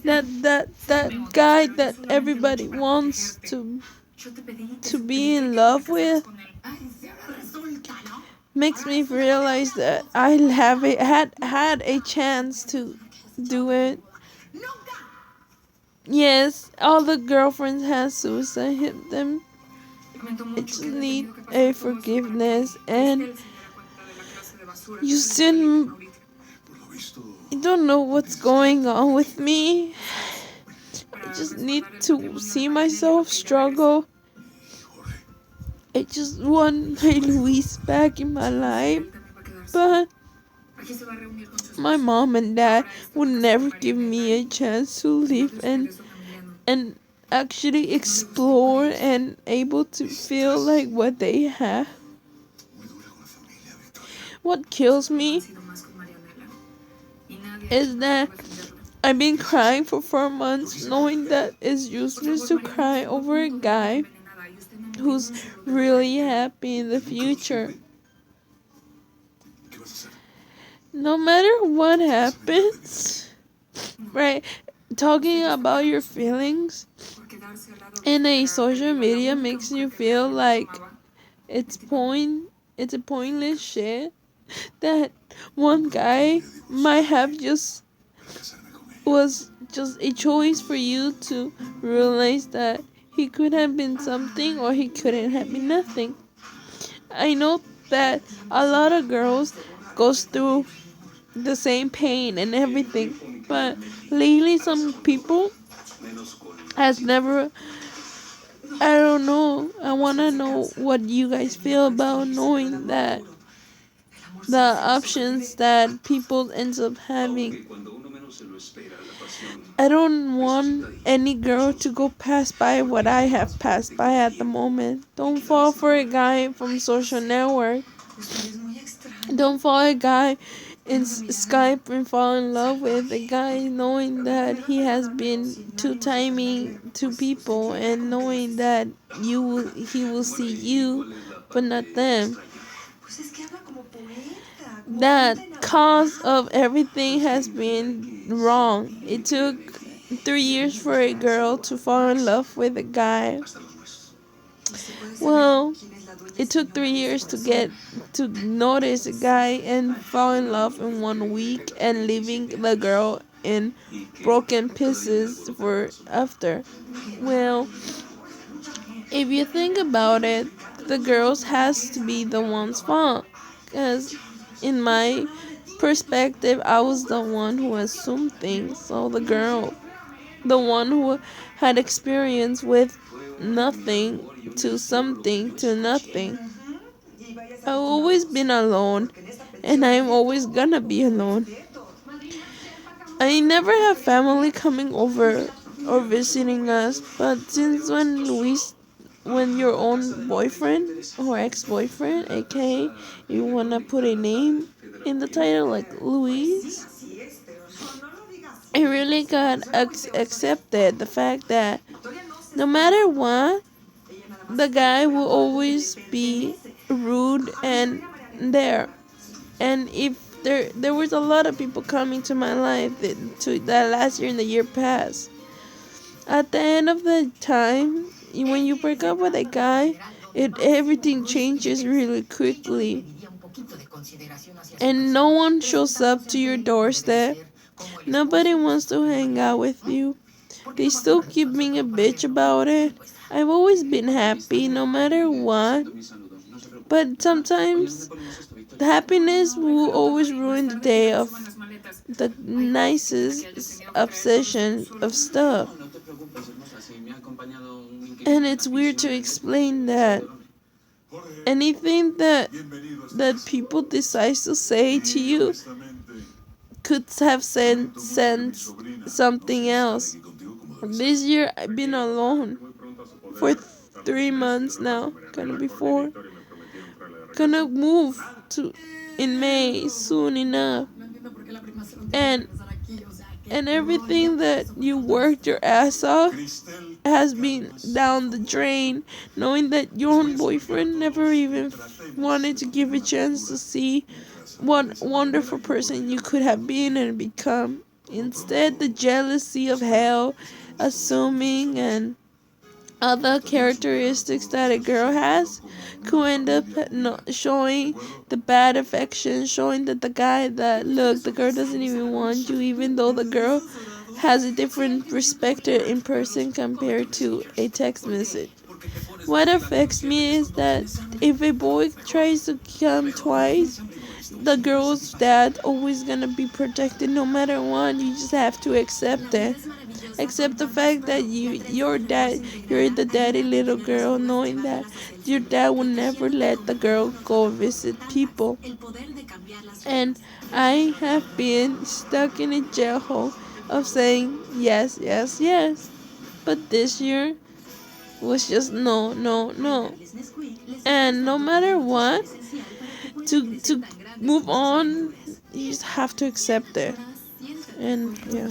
That guy that everybody wants to be in love with makes me realize that I had a chance to do it. Yes, all the girlfriends have suicide hit them. I just need a forgiveness, and you still, I don't know what's going on with me. I just need to see myself struggle. I just want my Luis back in my life, but my mom and dad would never give me a chance to live and actually explore and able to feel like what they have. What kills me is that I've been crying for 4 months knowing that it's useless to cry over a guy who's really happy in the future. No matter what happens, right? Talking about your feelings in a social media makes you feel like it's it's a pointless shit that one guy might have just was just a choice for you to realize that he could have been something or he couldn't have been nothing. I know that a lot of girls goes through the same pain and everything, but lately some people has never, I don't know, I want to know what you guys feel about knowing that the options that people ends up having. I don't want any girl to go past by what I have passed by at the moment. Don't fall for a guy from social network. Don't follow a guy in Skype and fall in love with a guy knowing that he has been two-timing two people and knowing that he will see you but not them. That cause of everything has been wrong. It took 3 years for a girl to fall in love with a guy. Well, it took 3 years to get to notice a guy and fall in love in 1 week and leaving the girl in broken pieces for after. Well, if you think about it, the girls has to be the one's fault. Because in my perspective, I was the one who assumed things. So the girl, the one who had experience with nothing to something to nothing. I've always been alone, and I'm always gonna be alone. I never have family coming over or visiting us, but since when your own boyfriend or ex-boyfriend, aka you wanna put a name in the title like Luis, I really got accepted the fact that no matter what, the guy will always be rude and there. And if there was a lot of people coming to my life that last year and the year past. At the end of the time, when you break up with a guy, everything changes really quickly, and no one shows up to your doorstep. Nobody wants to hang out with you. They still keep being a bitch about it. I've always been happy no matter what. But sometimes happiness will always ruin the day of the nicest obsession of stuff. And it's weird to explain that anything that people decide to say to you could have sent something else. This year I've been alone for 3 months now, gonna be 4. Gonna move to in May soon enough, and everything that you worked your ass off has been down the drain, knowing that your own boyfriend never even wanted to give a chance to see what wonderful person you could have been and become. Instead, the jealousy of hell, assuming, and other characteristics that a girl has could end up showing the bad affection, showing that the guy that, look, the girl doesn't even want you, even though the girl has a different perspective in person compared to a text message. What affects me is that if a boy tries to come twice, the girl's dad always gonna be protected no matter what. You just have to accept it. Accept the fact that you're the daddy little girl, knowing that your dad will never let the girl go visit people. And I have been stuck in a jail hole of saying yes, yes, yes. But this year was just no, no, no. And no matter what, to move on, you just have to accept it. And yeah.